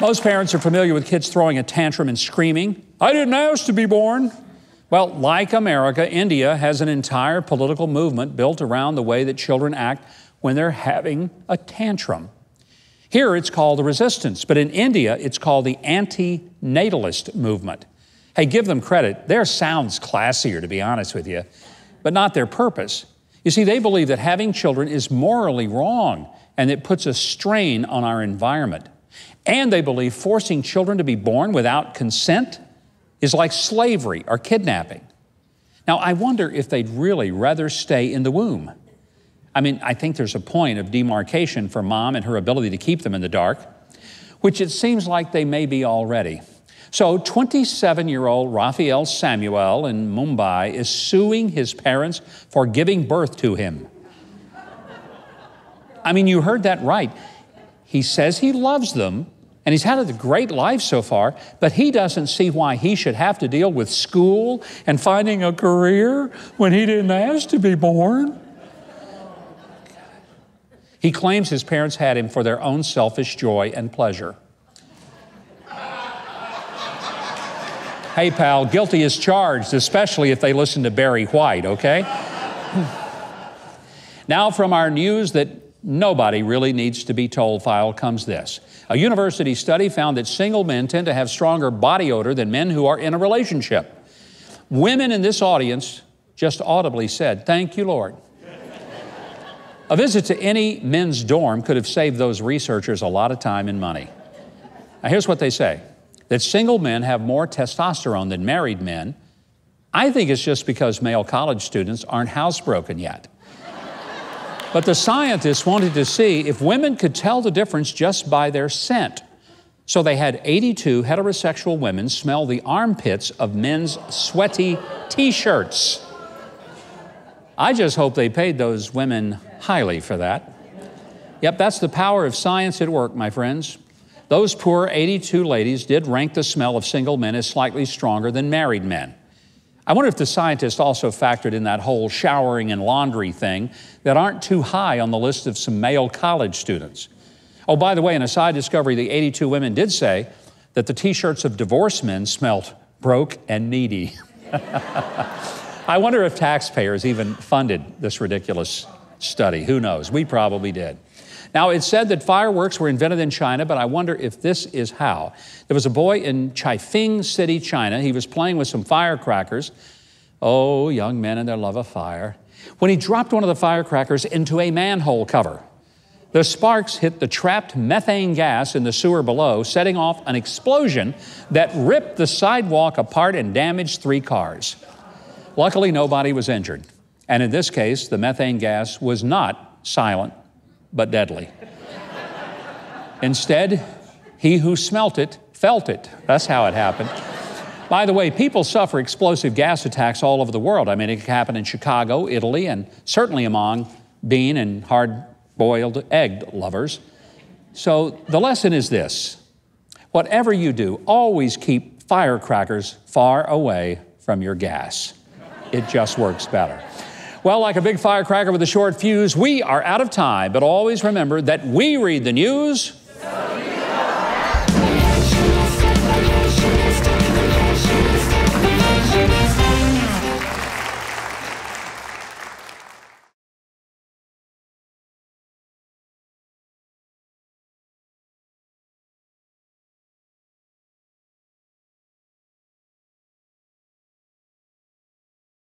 Most parents are familiar with kids throwing a tantrum and screaming, "I didn't ask to be born." Well, like America, India has an entire political movement built around the way that children act when they're having a tantrum. Here it's called the resistance, but in India it's called the anti-natalist movement. Hey, give them credit. Theirs sounds classier, to be honest with you, but not their purpose. You see, they believe that having children is morally wrong and it puts a strain on our environment. And they believe forcing children to be born without consent is like slavery or kidnapping. Now, I wonder if they'd really rather stay in the womb. I mean, I think there's a point of demarcation for mom and her ability to keep them in the dark, which it seems like they may be already. So 27-year-old Raphael Samuel in Mumbai is suing his parents for giving birth to him. I mean, you heard that right. He says he loves them, and he's had a great life so far, but he doesn't see why he should have to deal with school and finding a career when he didn't ask to be born. He claims his parents had him for their own selfish joy and pleasure. Hey, pal, guilty as charged, especially if they listen to Barry White, okay? Now from our news that nobody really needs to be told file comes this. A university study found that single men tend to have stronger body odor than men who are in a relationship. Women in this audience just audibly said, "Thank you, Lord." A visit to any men's dorm could have saved those researchers a lot of time and money. Now here's what they say, that single men have more testosterone than married men. I think it's just because male college students aren't housebroken yet. But the scientists wanted to see if women could tell the difference just by their scent. So they had 82 heterosexual women smell the armpits of men's sweaty T-shirts. I just hope they paid those women highly for that. Yep, that's the power of science at work, my friends. Those poor 82 ladies did rank the smell of single men as slightly stronger than married men. I wonder if the scientists also factored in that whole showering and laundry thing that aren't too high on the list of some male college students. Oh, by the way, in a side discovery, the 82 women did say that the T-shirts of divorced men smelled broke and needy. I wonder if taxpayers even funded this ridiculous study. Who knows? We probably did. Now, it's said that fireworks were invented in China, but I wonder if this is how. There was a boy in CHIFENG City, China. He was playing with some firecrackers. Oh, young men and their love of fire. When he dropped one of the firecrackers into a manhole cover, the sparks hit the trapped methane gas in the sewer below, setting off an explosion that ripped the sidewalk apart and damaged 3 cars. Luckily, nobody was injured. And in this case, the methane gas was not silent, but deadly. Instead, he who smelt it felt it. That's how it happened. By the way, people suffer explosive gas attacks all over the world. I mean, it can happen in Chicago, Italy, and certainly among bean and hard-boiled egg lovers. So the lesson is this. Whatever you do, always keep firecrackers far away from your gas. It just works better. Well, like a big firecracker with a short fuse, we are out of time, but always remember that we read the news